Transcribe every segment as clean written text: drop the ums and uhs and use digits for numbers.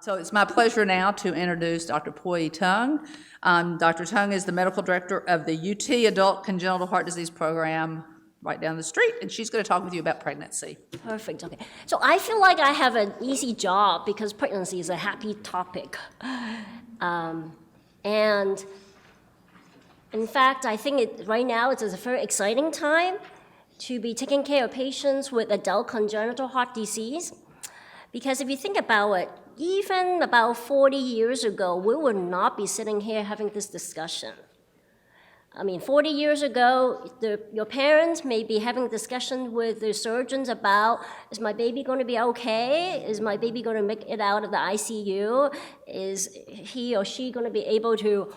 So it's my pleasure now to introduce Dr. Poyee Tung. Dr. Tung is the medical director of the UT Adult Congenital Heart Disease Program right down the street, and she's going to talk with you about pregnancy. Perfect, okay. So I feel like I have an easy job because pregnancy is a happy topic. And in fact, I think right now it's a very exciting time to be taking care of patients with adult congenital heart disease. Because if you think about it, even about 40 years ago, we would not be sitting here having this discussion. I mean, 40 years ago, your parents may be having a discussion with the surgeons about, is my baby going to be okay? Is my baby going to make it out of the ICU? Is he or she going to be able to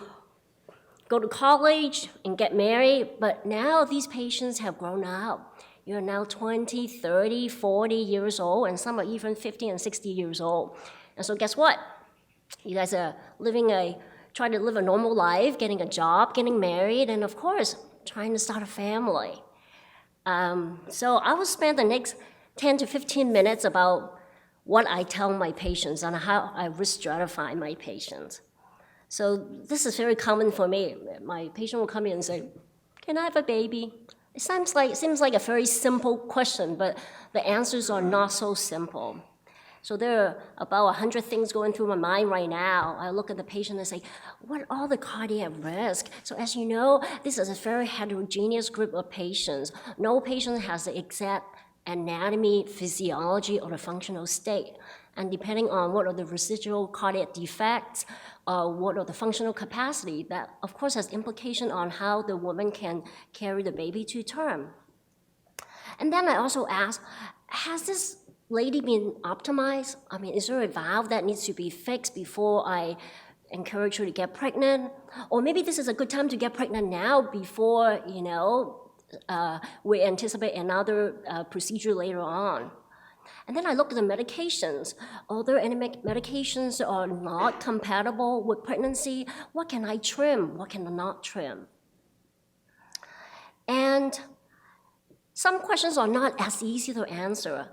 go to college and get married? But now these patients have grown up. You're now 20, 30, 40 years old, and some are even 50 and 60 years old. And so guess what? You guys are trying to live a normal life, getting a job, getting married, and of course, trying to start a family. So I will spend the next 10 to 15 minutes about what I tell my patients and how I risk stratify my patients. So this is very common for me. My patient will come in and say, "Can I have a baby?" It seems like a very simple question, but the answers are not so simple. So there are about 100 things going through my mind right now. I look at the patient and say, what are all the cardiac risks? So as you know, this is a very heterogeneous group of patients. No patient has the exact anatomy, physiology, or the functional state. And depending on what are the residual cardiac defects, what are the functional capacity, that of course has implication on how the woman can carry the baby to term. And then I also ask, has this lady been optimized? I mean, is there a valve that needs to be fixed before I encourage her to get pregnant? Or maybe this is a good time to get pregnant now before, we anticipate another procedure later on. And then I look at the medications. Are there any medications that are not compatible with pregnancy? What can I trim? What can I not trim? And some questions are not as easy to answer.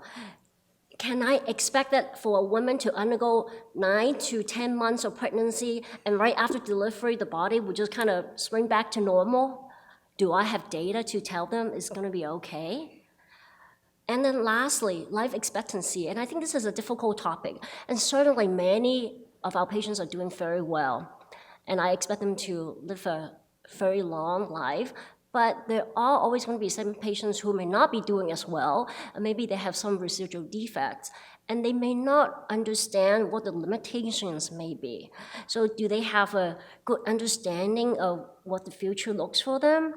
Can I expect that for a woman to undergo 9 to 10 months of pregnancy and right after delivery, the body will just kind of spring back to normal? Do I have data to tell them it's going to be okay? And then lastly, life expectancy. And I think this is a difficult topic. And certainly many of our patients are doing very well. And I expect them to live a very long life. But there are always going to be some patients who may not be doing as well. And maybe they have some residual defects. And they may not understand what the limitations may be. So do they have a good understanding of what the future looks for them?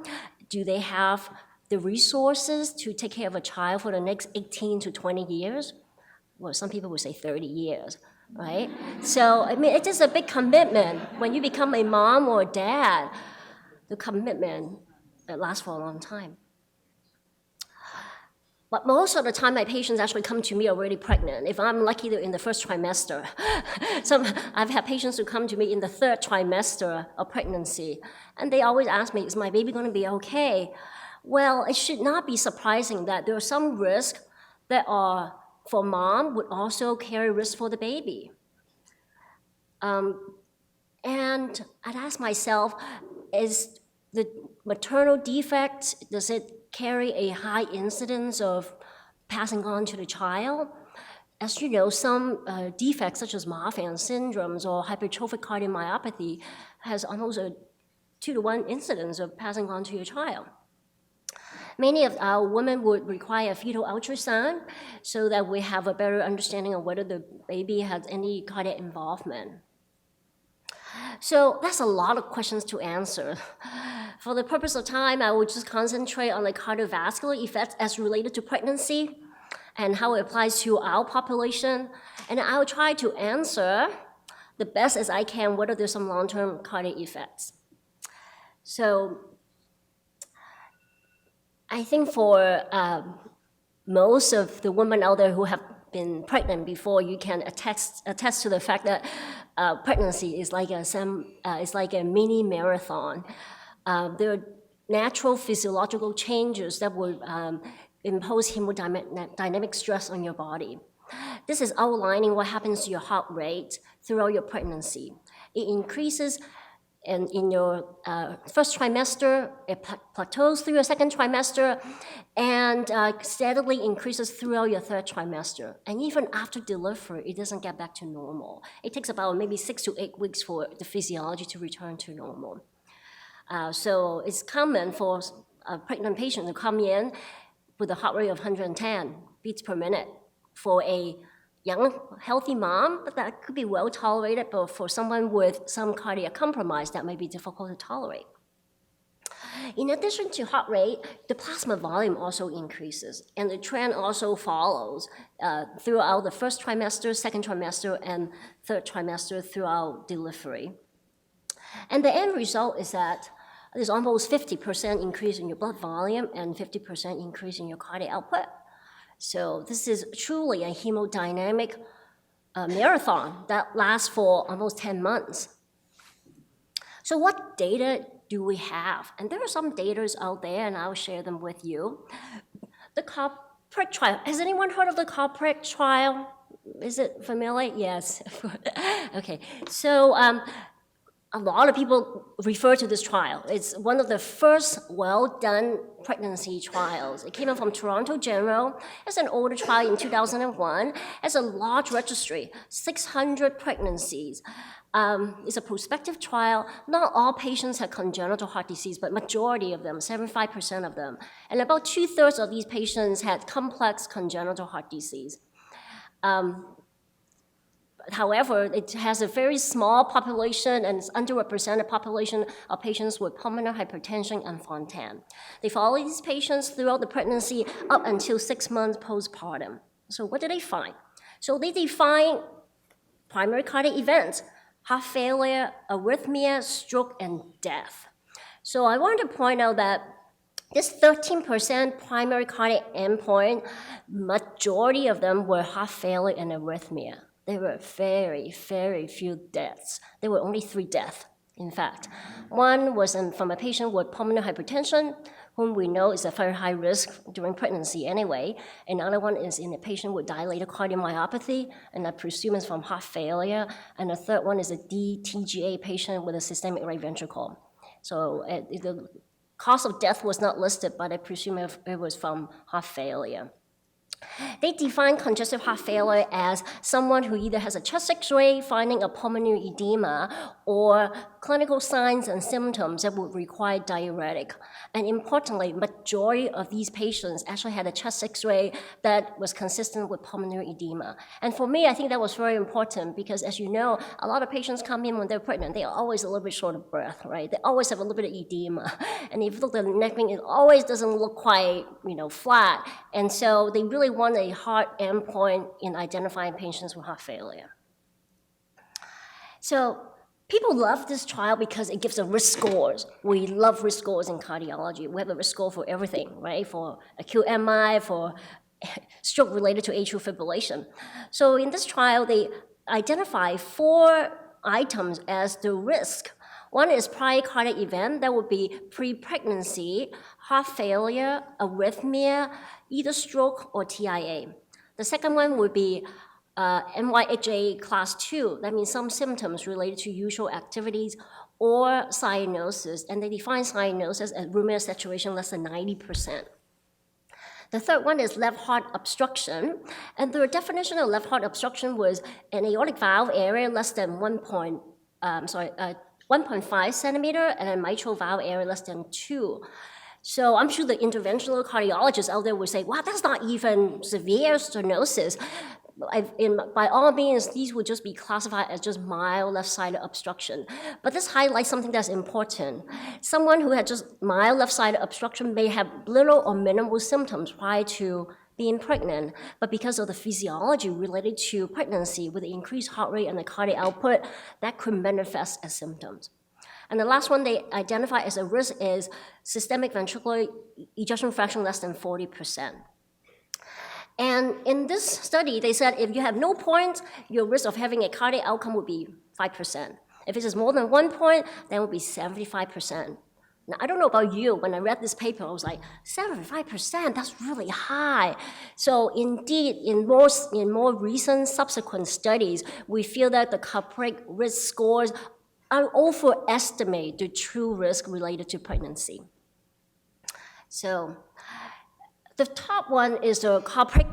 Do they have the resources to take care of a child for the next 18 to 20 years? Well, some people would say 30 years, right? So, I mean, it's just a big commitment. When you become a mom or a dad, the commitment lasts for a long time. But most of the time, my patients actually come to me already pregnant. If I'm lucky, they're in the first trimester. I've had patients who come to me in the 3rd trimester of pregnancy, and they always ask me, is my baby going to be okay? Well, it should not be surprising that there are some risks that are for mom would also carry risk for the baby. And I'd ask myself, is the maternal defect, does it carry a high incidence of passing on to the child? As you know, some defects such as Marfan syndromes or hypertrophic cardiomyopathy has almost a 2-to-1 incidence of passing on to your child. Many of our women would require a fetal ultrasound so that we have a better understanding of whether the baby has any cardiac involvement. So that's a lot of questions to answer. For the purpose of time, I will just concentrate on the cardiovascular effects as related to pregnancy and how it applies to our population. And I will try to answer the best as I can whether there's some long-term cardiac effects. So I think for most of the women out there who have been pregnant before, you can attest to the fact that pregnancy is like a mini marathon. There are natural physiological changes that will impose hemodynamic stress on your body. This is outlining what happens to your heart rate throughout your pregnancy. It increases in your first trimester, it plateaus through your second trimester, and steadily increases throughout your third trimester. And even after delivery, it doesn't get back to normal. It takes about maybe 6 to 8 weeks for the physiology to return to normal. So it's common for a pregnant patient to come in with a heart rate of 110 beats per minute. For a young, healthy mom, but that could be well tolerated, but for someone with some cardiac compromise, that may be difficult to tolerate. In addition to heart rate, the plasma volume also increases, and the trend also follows throughout the first trimester, second trimester, and third trimester throughout delivery. And the end result is that there's almost 50% increase in your blood volume and 50% increase in your cardiac output. So this is truly a hemodynamic marathon that lasts for almost 10 months. So what data do we have? And there are some data out there, and I'll share them with you. The COPRIC trial. Has anyone heard of the COPRIC trial? Is it familiar? Yes. Okay. So a lot of people refer to this trial. It's one of the first well-done pregnancy trials. It came out from Toronto General. It's an older trial in 2001. It's a large registry, 600 pregnancies. It's a prospective trial. Not all patients had congenital heart disease, but majority of them, 75% of them. And about 2/3 of these patients had complex congenital heart disease. However, it has a very small population and it's underrepresented population of patients with pulmonary hypertension and Fontan. They follow these patients throughout the pregnancy up until 6 months postpartum. So what did they find? So they define primary cardiac events: heart failure, arrhythmia, stroke, and death. So I want to point out that this 13% primary cardiac endpoint, majority of them were heart failure and arrhythmia. There were very, very few deaths. There were only 3 deaths, in fact. One was from a patient with pulmonary hypertension, whom we know is a very high risk during pregnancy anyway. Another one is in a patient with dilated cardiomyopathy, and I presume it's from heart failure. And the third one is a DTGA patient with a systemic right ventricle. So the cause of death was not listed, but I presume it was from heart failure. They define congestive heart failure as someone who either has a chest X-ray finding a pulmonary edema or clinical signs and symptoms that would require diuretic. And importantly, majority of these patients actually had a chest X-ray that was consistent with pulmonary edema. And for me, I think that was very important because, as you know, a lot of patients come in when they're pregnant, they are always a little bit short of breath, right? They always have a little bit of edema. And if you look at the neck vein, it always doesn't look quite, flat. And so they really want a hard endpoint in identifying patients with heart failure. So people love this trial because it gives us risk scores. We love risk scores in cardiology. We have a risk score for everything, right? For acute MI, for stroke related to atrial fibrillation. So in this trial, they identify 4 items as the risk. One is prior cardiac event, that would be pre-pregnancy, heart failure, arrhythmia, either stroke or TIA. The second one would be NYHA class 2, that means some symptoms related to usual activities or cyanosis, and they define cyanosis as room-air saturation less than 90%. The third one is left heart obstruction, and the definition of left heart obstruction was an aortic valve area less than 1.5 centimeter and a mitral valve area less than 2. So I'm sure the interventional cardiologists out there would say, wow, that's not even severe stenosis. By all means, these would just be classified as just mild left-sided obstruction. But this highlights something that's important. Someone who had just mild left-sided obstruction may have little or minimal symptoms prior to being pregnant, but because of the physiology related to pregnancy with the increased heart rate and the cardiac output, that could manifest as symptoms. And the last one they identify as a risk is systemic ventricular ejection fraction less than 40%. And in this study, they said if you have no points, your risk of having a cardiac outcome would be 5%. If it is more than 1 point, then it would be 75%. Now, I don't know about you, when I read this paper, I was like, 75%, that's really high. So indeed, in more recent subsequent studies, we feel that the Kaprik risk scores overestimate the true risk related to pregnancy. So the top one is the Kaprik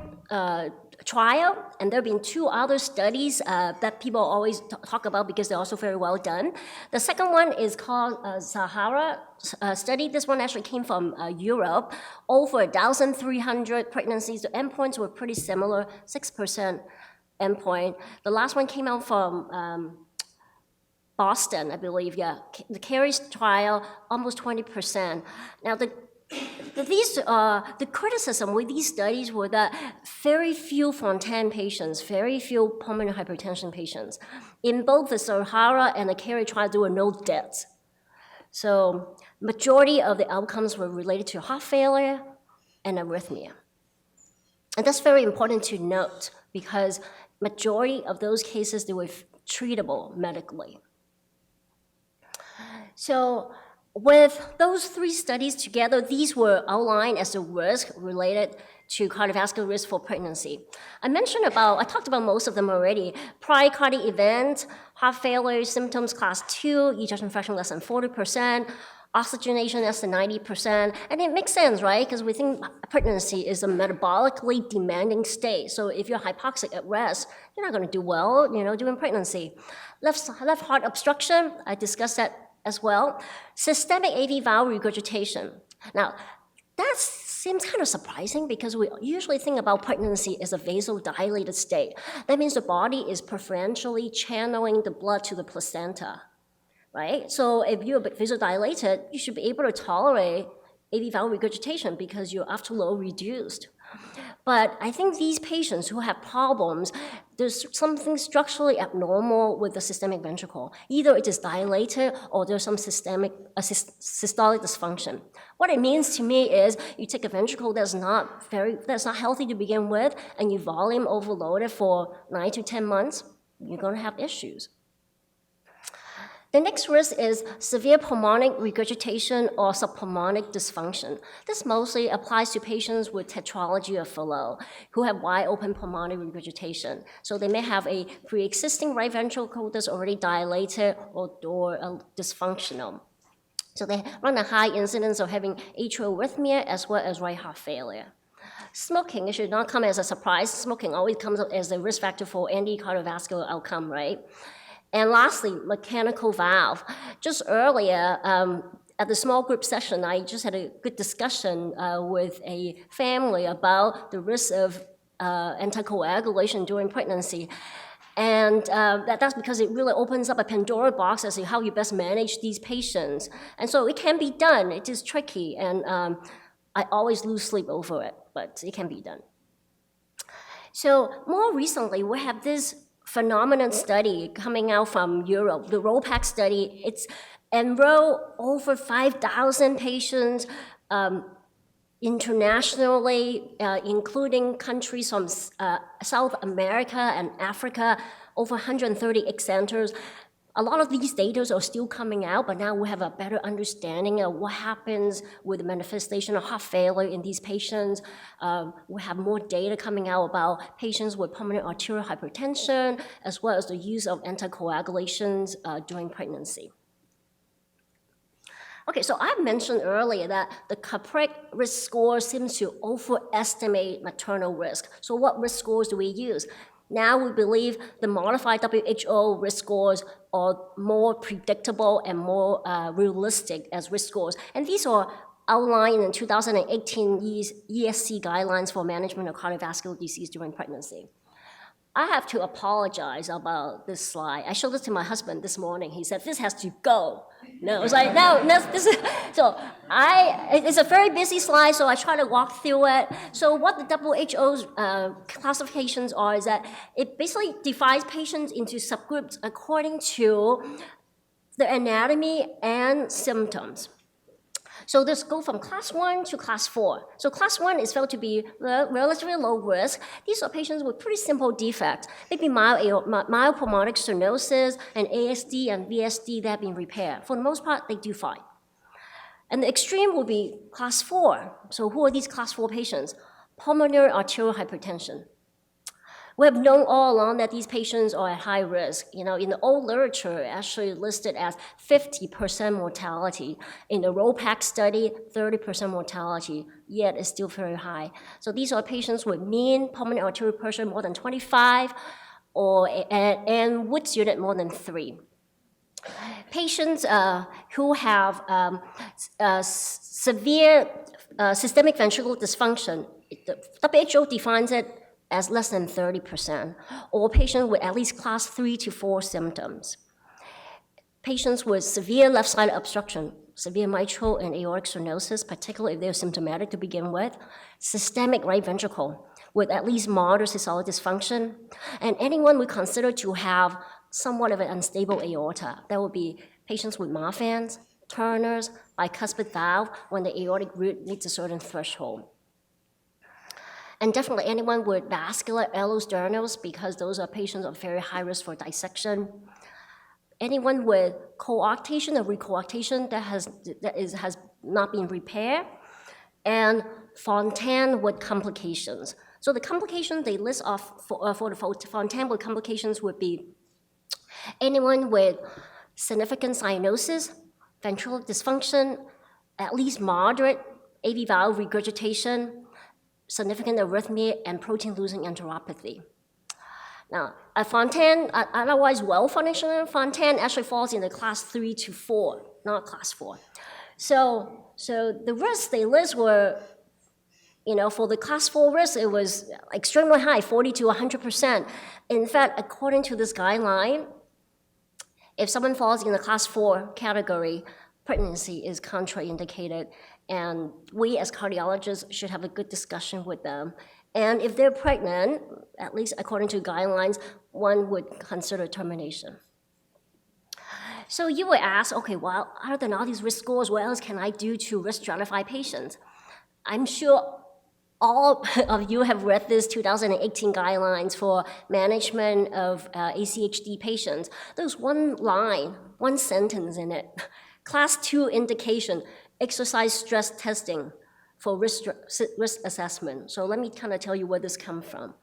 trial, and there have been 2 other studies that people always talk about because they're also very well done. The second one is called Sahara study. This one actually came from Europe. Over 1,300 pregnancies. The endpoints were pretty similar, 6% endpoint. The last one came out from Boston, I believe, yeah. The Carey's trial, almost 20%. Now, the criticism with these studies were that very few Fontaine patients, very few pulmonary hypertension patients. In both the Sahara and the Carey trial, there were no deaths. So majority of the outcomes were related to heart failure and arrhythmia. And that's very important to note because majority of those cases, they were treatable medically. So with those 3 studies together, these were outlined as the risk related to cardiovascular risk for pregnancy. I talked about most of them already. Prior cardiac event, heart failure, symptoms class 2, ejection fraction less than 40%, oxygenation less than 90%. And it makes sense, right? Because we think pregnancy is a metabolically demanding state. So if you're hypoxic at rest, you're not going to do well, during pregnancy. Left heart obstruction, I discussed that as well. Systemic AV valve regurgitation. Now, that seems kind of surprising because we usually think about pregnancy as a vasodilated state. That means the body is preferentially channeling the blood to the placenta, right? So if you're vasodilated, you should be able to tolerate AV valve regurgitation because you're afterflow reduced. But I think these patients who have problems, there's something structurally abnormal with the systemic ventricle. Either it is dilated or there's some systolic dysfunction. What it means to me is you take a ventricle that's not healthy to begin with, and you volume overload it for 9 to 10 months, you're going to have issues. The next risk is severe pulmonic regurgitation or subpulmonic dysfunction. This mostly applies to patients with tetralogy of Fallot who have wide open pulmonary regurgitation. So they may have a pre-existing right ventricle that's already dilated or dysfunctional. So they run a high incidence of having atrial arrhythmia as well as right heart failure. Smoking, it should not come as a surprise. Smoking always comes up as a risk factor for any cardiovascular outcome, right? And lastly, mechanical valve. Just earlier, at the small group session, I just had a good discussion with a family about the risk of anticoagulation during pregnancy. And that's because it really opens up a Pandora box as to how you best manage these patients. And so it can be done. It is tricky, and I always lose sleep over it, but it can be done. So more recently, we have this phenomenon study coming out from Europe, the ROPAC study. It's enrolled over 5,000 patients internationally, including countries from South America and Africa, over 138 centers. A lot of these data are still coming out, but now we have a better understanding of what happens with the manifestation of heart failure in these patients. We have more data coming out about patients with pulmonary arterial hypertension, as well as the use of anticoagulations during pregnancy. Okay, so I mentioned earlier that the Kaprik risk score seems to overestimate maternal risk. So what risk scores do we use? Now we believe the modified WHO risk scores are more predictable and more realistic as risk scores. And these are outlined in 2018 ESC guidelines for management of cardiovascular disease during pregnancy. I have to apologize about this slide. I showed this to my husband this morning. He said, this has to go. No, I was like, no, this is, so it's a very busy slide, so I try to walk through it. So what the WHO's classifications are is that it basically divides patients into subgroups according to the anatomy and symptoms. So this go from class 1 to class 4. So class 1 is felt to be relatively low risk. These are patients with pretty simple defects, maybe mild pulmonic stenosis and ASD and VSD that have been repaired. For the most part, they do fine. And the extreme will be class 4. So who are these class 4 patients? Pulmonary arterial hypertension. We have known all along that these patients are at high risk. In the old literature, actually listed as 50% mortality. In the ROPAC study, 30% mortality, yet it's still very high. So these are patients with mean pulmonary arterial pressure more than 25, and Woods unit more than 3. Patients who have severe systemic ventricular dysfunction, the WHO defines it as less than 30%, or patients with at least class 3 to 4 symptoms. Patients with severe left-sided obstruction, severe mitral and aortic stenosis, particularly if they're symptomatic to begin with, systemic right ventricle with at least moderate systolic dysfunction, and anyone we consider to have somewhat of an unstable aorta. That would be patients with Marfan's, Turner's, bicuspid valve when the aortic root meets a certain threshold. And definitely anyone with vascular allosternos, because those are patients of very high risk for dissection. Anyone with coarctation or recoarctation that has not been repaired, and Fontan with complications. So the complications they list off for the Fontan with complications would be anyone with significant cyanosis, ventricular dysfunction, at least moderate AV valve regurgitation, significant arrhythmia, and protein-losing enteropathy. Now, a Fontan, otherwise well-functioning Fontan actually falls in the class 3 to 4, not class 4. So the risks they list were, for the class 4 risk, it was extremely high, 40 to 100%. In fact, according to this guideline, if someone falls in the class 4 category, pregnancy is contraindicated, and we as cardiologists should have a good discussion with them. And if they're pregnant, at least according to guidelines, one would consider termination. So you would ask, okay, well, other than all these risk scores, what else can I do to risk stratify patients? I'm sure all of you have read this 2018 guidelines for management of ACHD patients. There's one line, one sentence in it. Class 2 indication, exercise stress testing for risk assessment. So let me kind of tell you where this comes from.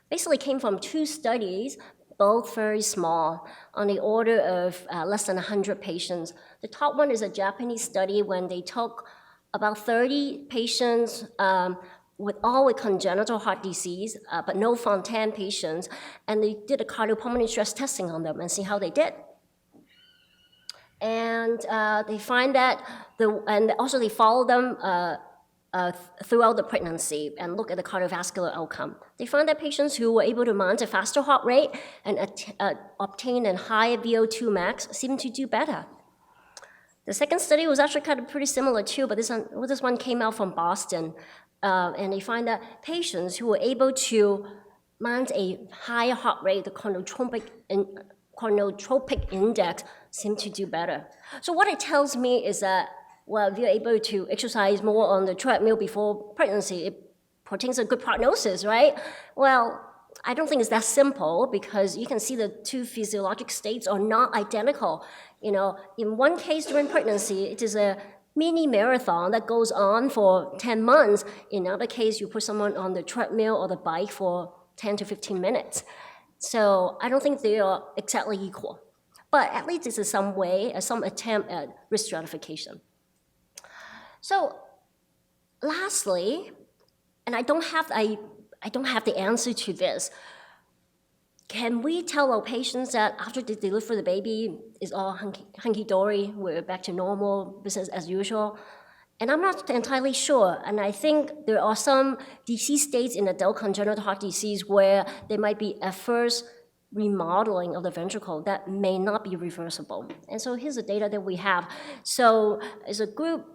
Basically came from 2 studies, both very small, on the order of less than 100 patients. The top one is a Japanese study when they took about 30 patients with congenital heart disease, but no Fontan patients, and they did a cardiopulmonary stress testing on them and see how they did. And they find that, and also they follow them throughout the pregnancy and look at the cardiovascular outcome. They found that patients who were able to mount a faster heart rate and obtain a higher VO2 max seemed to do better. The second study was actually kind of pretty similar too, but this one came out from Boston. And they find that patients who were able to mount a higher heart rate, the chronotropic index, seem to do better. So what it tells me is that, well, if you're able to exercise more on the treadmill before pregnancy, it portends a good prognosis, right? Well, I don't think it's that simple because you can see the 2 physiologic states are not identical. In one case during pregnancy, it is a mini marathon that goes on for 10 months. In another case, you put someone on the treadmill or the bike for 10 to 15 minutes. So I don't think they are exactly equal. But at least this is some way, some attempt at risk stratification. So lastly, and I don't have the answer to this, can we tell our patients that after they deliver the baby, it's all hunky-dory, we're back to normal, business as usual? And I'm not entirely sure, and I think there are some disease states in adult congenital heart disease where there might be at first remodeling of the ventricle that may not be reversible. And so here's the data that we have. So there's a group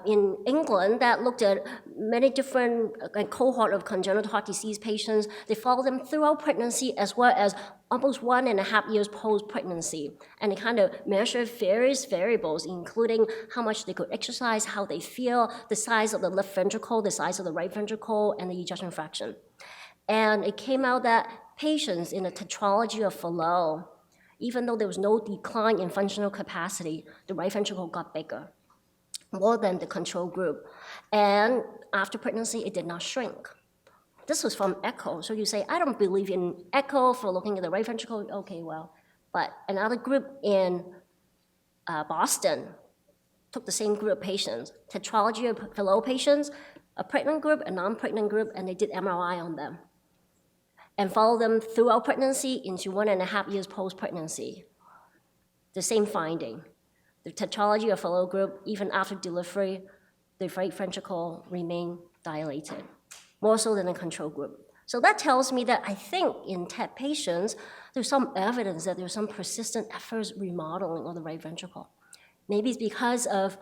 in England that looked at many different cohort of congenital heart disease patients. They followed them throughout pregnancy as well as almost 1.5 years post-pregnancy. And they kind of measured various variables, including how much they could exercise, how they feel, the size of the left ventricle, the size of the right ventricle, and the ejection fraction. And it came out that patients in the tetralogy of Fallot, even though there was no decline in functional capacity, the right ventricle got bigger. more than the control group. And after pregnancy, it did not shrink. This was from echo. So you say, I don't believe in echo for looking at the right ventricle. Okay, well, but another group in Boston took the same group of patients, tetralogy of Fallot patients, a pregnant group, a non-pregnant group, and they did MRI on them and followed them throughout pregnancy into 1.5 years post-pregnancy. The same finding. The tetralogy of Fallot group, even after delivery, the right ventricle remained dilated, more so than the control group. So that tells me that I think in TED patients, there's some evidence that there's some persistent adverse remodeling of the right ventricle. Maybe it's because of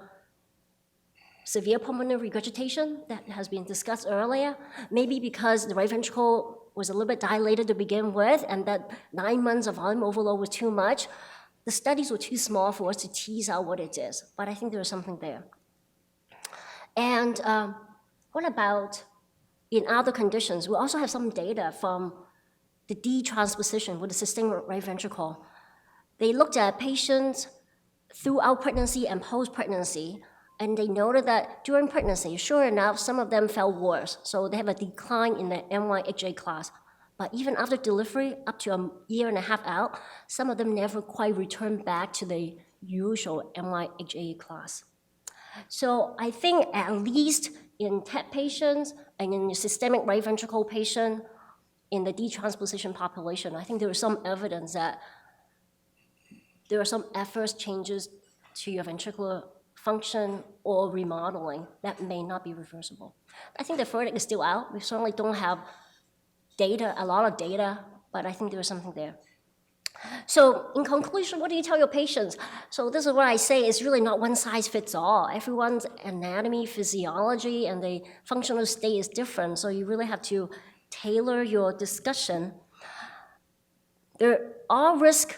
severe pulmonary regurgitation that has been discussed earlier. Maybe because the right ventricle was a little bit dilated to begin with, and that 9 months of volume overload was too much. The studies were too small for us to tease out what it is, but I think there's something there. And what about in other conditions? We also have some data from the detransposition with the sustained right ventricle. They looked at patients throughout pregnancy and post-pregnancy, and they noted that during pregnancy, sure enough, some of them felt worse. So they have a decline in the NYHA class. But even after delivery, up to 1.5 years out, some of them never quite returned back to the usual NYHA class. So I think at least in TED patients and in the systemic right ventricle patient, in the detransposition population, I think there is some evidence that there are some adverse changes to your ventricular function or remodeling that may not be reversible. I think the verdict is still out. We certainly don't have data, a lot of data, but I think there is something there. So in conclusion, what do you tell your patients? So this is what I say, it's really not one size fits all. Everyone's anatomy, physiology, and the functional state is different, so you really have to tailor your discussion. There are risks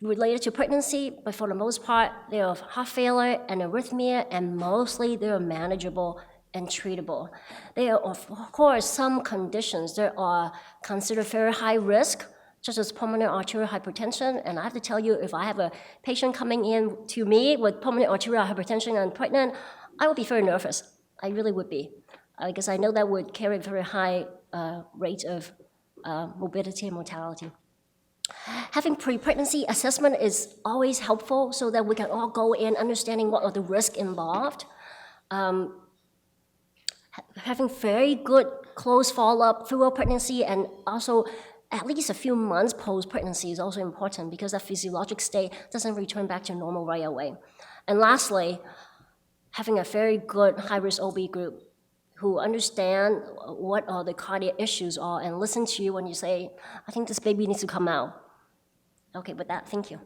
related to pregnancy, but for the most part, they are heart failure and arrhythmia, and mostly they are manageable and treatable. There are, of course, some conditions that are considered very high risk, such as pulmonary arterial hypertension, and I have to tell you, if I have a patient coming in to me with pulmonary arterial hypertension and pregnant, I would be very nervous. I really would be, because I know that would carry a very high rate of morbidity and mortality. Having pre-pregnancy assessment is always helpful so that we can all go in understanding what are the risks involved. Having very good close follow-up throughout pregnancy and also at least a few months post-pregnancy is also important because that physiologic state doesn't return back to normal right away. And lastly, having a very good high-risk OB group who understand what are the cardiac issues are and listen to you when you say, I think this baby needs to come out. Okay, with that, thank you.